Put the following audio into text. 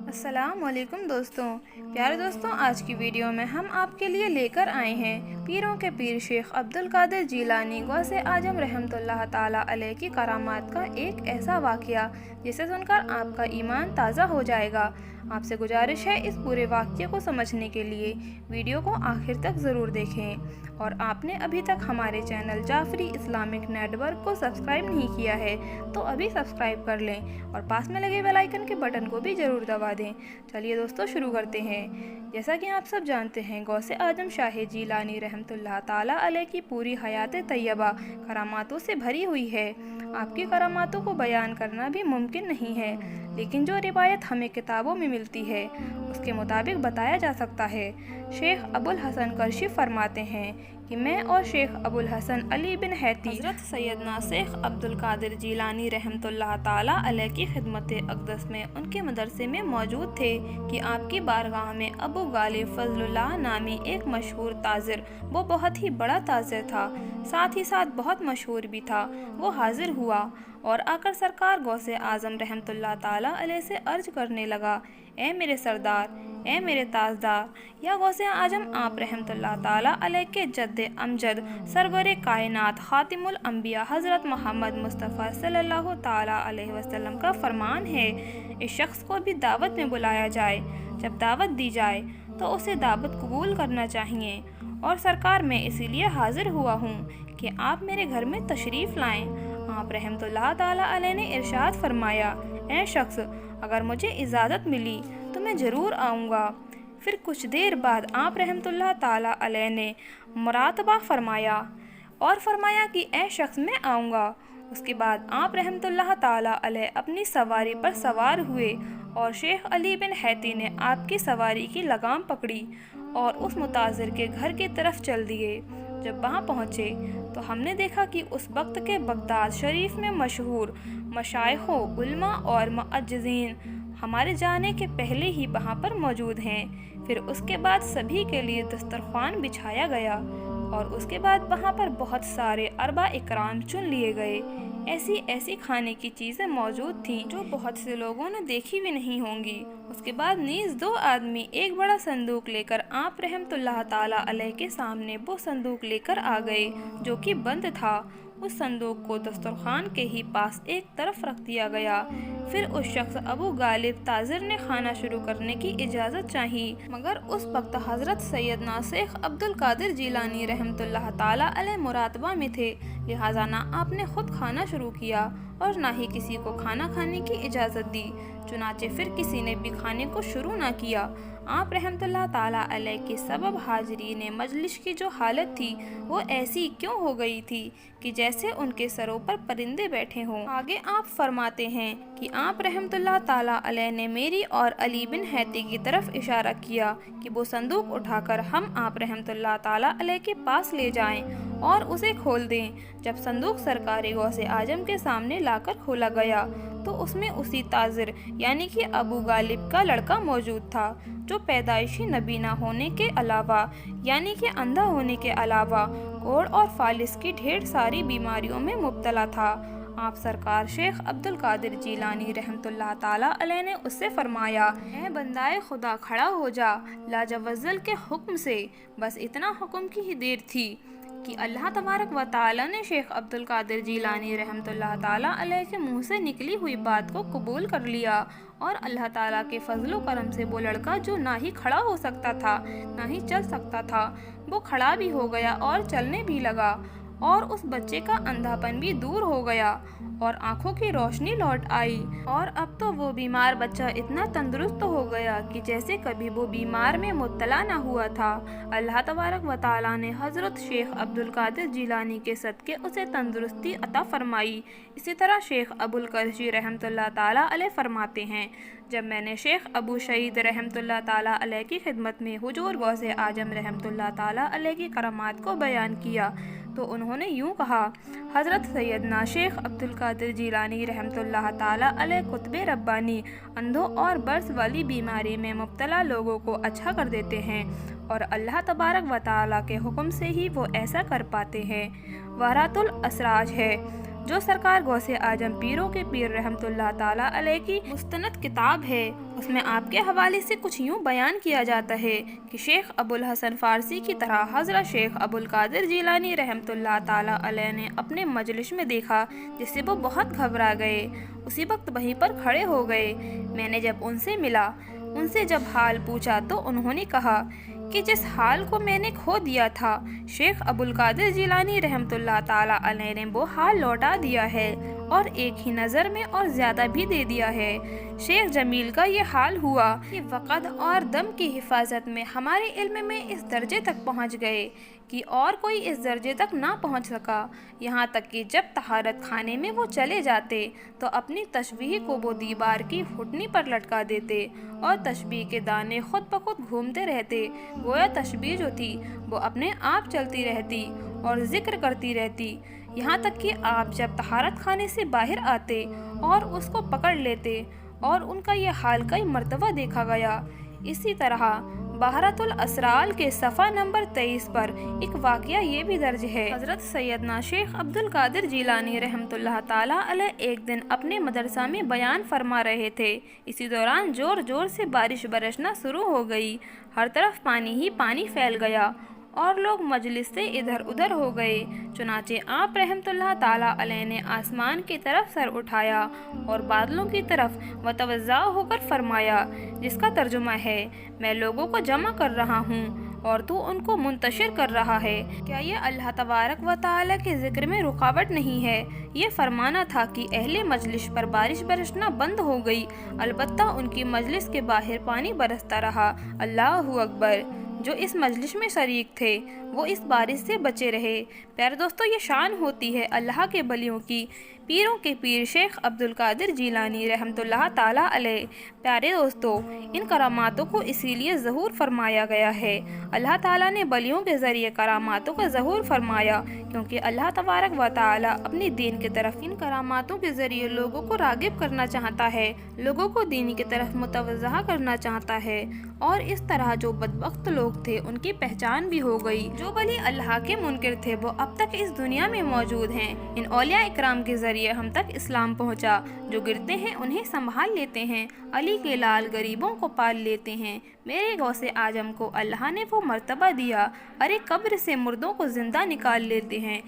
अस्सलाम वालेकुम दोस्तों। प्यारे दोस्तों, आज की वीडियो में हम आपके लिए लेकर आए हैं पीरों के पीर शेख अब्दुल कादिर जीलानी गौसे आजम रहमतुल्लाह ताला अलैह की करामात का एक ऐसा वाक़या जिसे सुनकर आपका ईमान ताज़ा हो जाएगा। आपसे गुजारिश है इस पूरे वाक़ये को समझने के लिए वीडियो को आखिर तक ज़रूर देखें। और आपने अभी तक हमारे चैनल जाफरी इस्लामिक नेटवर्क को सब्सक्राइब नहीं किया है तो अभी सब्सक्राइब कर लें और पास में लगे बेल आइकन के बटन को भी ज़रूर दबा दें। चलिए दोस्तों, शुरू करते हैं। जैसा कि आप सब जानते हैं, गौसे आजम शाह जीलानी रहमतुल्लाह ताला अलैह की पूरी हयात तैयबा करामातों से भरी हुई है। आपकी करामातों को बयान करना भी मुमकिन नहीं है, लेकिन जो रिवायत हमें किताबों में मिलती है उसके मुताबिक बताया जा सकता है। शेख अबुल हसन करशी फरमाते हैं कि मैं और शेख अबुल हसन अली बिन हैती हज़रत सैयदना शेख अब्दुल कादिर जीलानी रहमतुल्लाह ताला अलैह की खिदमत अक़दस में उनके मदरसे में मौजूद थे कि आपकी बारगाह में अबू गालिब फजलुल्लाह नामी एक मशहूर ताजिर, वो बहुत ही बड़ा ताजिर था, साथ ही साथ बहुत मशहूर भी था, वो हाजिर हुआ और आकर सरकार गौसे आज़म रहमतुल्लाह ताला अलैह से अर्ज करने लगा, ए मेरे सरदार, ए मेरे ताजदार, या गौसे आजम आप रहमतुल्लाह ताला अलैह के जद्दे अमजद सरवरे कायनात खातिमुल अंबिया हज़रत मोहम्मद मुस्तफ़ा सल्लल्लाहु ताला अलैहि वसल्लम का फरमान है, इस शख्स को भी दावत में बुलाया जाए। जब दावत दी जाए तो उसे दावत कबूल करना चाहिए और सरकार मैं इसीलिए हाजिर हुआ हूँ कि आप मेरे घर में तशरीफ़ लाएँ। आप रहमतुल्लाह ताला अलैह ने इरशाद फरमाया, ए शख्स, अगर मुझे इजाज़त मिली तो मैं ज़रूर आऊँगा। फिर कुछ देर बाद आप रहमतुल्लाह ताला अलैह ने मुरातबा फरमाया और फरमाया कि ए शख्स, मैं आऊँगा। उसके बाद आप रहमतुल्लाह ताला अलैह अपनी सवारी पर सवार हुए और शेख अली बिन हैती ने आपकी सवारी की लगाम पकड़ी और उस मुताजिर के घर की तरफ चल दिए। जब वहाँ पहुँचे तो हमने देखा कि उस वक्त के बगदाद शरीफ में मशहूर मशाइखों, उलमा और मुअज्जिज़ीन हमारे जाने के पहले ही वहाँ पर मौजूद हैं। फिर उसके बाद सभी के लिए दस्तरख्वान बिछाया गया और उसके बाद वहाँ पर बहुत सारे अरबा इकराम चुन लिए गए। ऐसी ऐसी खाने की चीज़ें मौजूद थीं जो बहुत से लोगों ने देखी भी नहीं होंगी। उसके बाद नीज़ दो आदमी एक बड़ा संदूक लेकर आप रहमतुल्लाह ताला अलैह के सामने वो संदूक लेकर आ गए जो कि बंद था। उस संदूक को दस्तरखान के ही पास एक तरफ रख दिया गया। फिर उस शख्स अबू गालिब ताजिर ने खाना शुरू करने की इजाज़त चाही, मगर उस वक्त हज़रत सैयदना शेख अब्दुल कादिर जीलानी रहमतुल्लाह ताला अलैह मुरातबा में थे, लिहाजा ना आपने खुद खाना शुरू किया और ना ही किसी को खाना खाने की इजाज़त दी। चुनाचे फिर किसी ने भी खाने को शुरू ना किया। आप रहमतुल्लाह ताला अलैह के सबब हाज़रीन मजलिस की जो हालत थी वो ऐसी क्यों हो गई थी कि जैसे उनके सरों पर परिंदे बैठे हों। आगे आप फरमाते हैं कि आप रहमतुल्लाह ताला अलैह ने मेरी और अली बिन हैती की तरफ इशारा किया कि वो संदूक उठाकर हम आप रहमतुल्लाह ताला अलैह के पास ले जाएं और उसे खोल दें। जब संदूक सरकारी गौसे आजम के सामने लाकर खोला गया तो उसमें उसी ताजिर यानी कि अबू गालिब का लड़का मौजूद था, जो पैदाइशी नबीना होने के अलावा यानी कि अंधा होने के अलावा कोढ़ और फालिस की ढेर सारी बीमारियों में मुब्तला था। आप सरकार शेख अब्दुल कादिर जीलानी रहमतुल्लाह ताला अलैह ने उससे फरमाया, ऐ बंदाए खुदा, खड़ा हो जा लाजवज़्ज़ल के हुक्म से। बस इतना हुक्म की ही देर थी कि अल्लाह तबारक व ताला ने शेख अब्दुल कादिर जीलानी रहमतुल्लाह ताला अलैह के मुंह से निकली हुई बात को कबूल कर लिया और अल्लाह ताला के फजलो करम से वो लड़का जो ना ही खड़ा हो सकता था ना ही चल सकता था, वो खड़ा भी हो गया और चलने भी लगा और उस बच्चे का अंधापन भी दूर हो गया और आंखों की रोशनी लौट आई और अब तो वो बीमार बच्चा इतना तंदुरुस्त हो गया कि जैसे कभी वो बीमार में मुब्तला ना हुआ था। अल्लाह तबारक व ताला ने हज़रत शेख अब्दुल कादिर जीलानी के सदके उसे तंदुरुस्ती अता फरमाई। इसी तरह शेख अबुल करशी रहमतुल्लाह ताला अलैह फरमाते हैं, जब मैंने शेख अबू शहीद रहमतुल्लाह ताला अलैह की खिदमत में हुजूर गौसे आजम रहमतुल्लाह ताला अलैह की करामात को बयान किया तो उन्होंने यूँ कहा, हज़रत सैयदना शेख अब्दुल कादिर जीलानी रहमतुल्लाह ताला अलैह कुतबे रब्बानी अंधों और बर्स वाली बीमारी में मुब्तला लोगों को अच्छा कर देते हैं और अल्लाह तबारक व ताला के हुक्म से ही वो ऐसा कर पाते हैं। वरातुल असराज है, जो सरकार गौसे आजम पीरों के पीर रहमतुल्लाह ताला अलैह की मुस्तनद किताब है, उसमें आपके हवाले से कुछ यूँ बयान किया जाता है कि शेख अबुल हसन फारसी की तरह हज़रत शेख अब्दुल कादिर जिलानी रहमतुल्लाह ताला अलैह ने अपने मजलिस में देखा, जिससे वो बहुत घबरा गए। उसी वक्त वहीं पर खड़े हो गए। मैंने जब उनसे मिला, उनसे जब हाल पूछा तो उन्होंने कहा कि जिस हाल को मैंने खो दिया था, शेख अब्दुल कादिर जिलानी रहमतुल्लाह ताला अलैह ने वो हाल लौटा दिया है और एक ही नज़र में और ज़्यादा भी दे दिया है। शेख जमील का ये हाल हुआ कि वक़्त और दम की हिफाजत में हमारे इल्म में इस दर्जे तक पहुँच गए कि और कोई इस दर्जे तक ना पहुँच सका। यहाँ तक कि जब तहारत खाने में वो चले जाते तो अपनी तशबीह को वो दीवार की घुटनी पर लटका देते और तशबीह के दाने खुद ब खुद घूमते रहते। गोया तशबीह जो थी वो अपने आप चलती रहती और जिक्र करती रहती। यहाँ तक कि आप जब तहारत खाने से बाहर आते और उसको पकड़ लेते और उनका यह हाल कई मर्तबा देखा गया। इसी तरह बहरतुल असराल के सफ़ा नंबर 23 पर एक वाक़या ये भी दर्ज है। हज़रत सैयदना शेख अब्दुल कादिर जिलानी रहमतुल्लाह ताला अलैह एक दिन अपने मदरसा में बयान फरमा रहे थे। इसी दौरान ज़ोर ज़ोर से बारिश बरसना शुरू हो गई। हर तरफ पानी ही पानी फैल गया और लोग मजलिस से इधर उधर हो गए। चुनाचे आप रहमतुल्लाह ताला अलैह ने आसमान की तरफ सर उठाया और बादलों की तरफ मतवज्जा होकर फरमाया, जिसका तर्जुमा है, मैं लोगों को जमा कर रहा हूँ और तू उनको मुंतशिर कर रहा है। क्या ये अल्लाह तबारक व तआला के जिक्र में रुकावट नहीं है? ये फरमाना था कि अहले मजलिस पर बारिश बरसना बंद हो गई, अलबत्ता उनकी मजलिस के बाहर पानी बरसता रहा। अल्लाहु अकबर। जो इस मजलिस में शरीक थे वो इस बारिश से बचे रहे। प्यारे दोस्तों, ये शान होती है अल्लाह के बलियों की, पीरों के पीर शेख अब्दुल कादिर जिलानी रहमतुल्लाह ताला अलैह। प्यारे दोस्तों, इन करामातों को इसीलिए ज़हूर फरमाया गया है। अल्लाह ताला ने बलियों के ज़रिए करामातों का ज़हूर फरमाया, क्योंकि अल्लाह तबारक व ताला अपनी दीन की तरफ इन करामातों के ज़रिए लोगों को रागिब करना चाहता है, लोगों को दीन की तरफ मुतवज्जा करना चाहता है। और इस तरह जो बदबख्त लोग थे उनकी पहचान भी हो गई। जो बली अल्लाह के मुनकिर थे वो अब तक इस दुनिया में मौजूद हैं। इन औलिया इकराम के ज़रिए हम तक इस्लाम पहुँचा। जो गिरते हैं उन्हें संभाल लेते हैं, अली के लाल गरीबों को पाल लेते हैं। मेरे गौसे आजम को अल्लाह ने वो मर्तबा दिया, अरे कब्र से मुर्दों को जिंदा निकाल लेते हैं।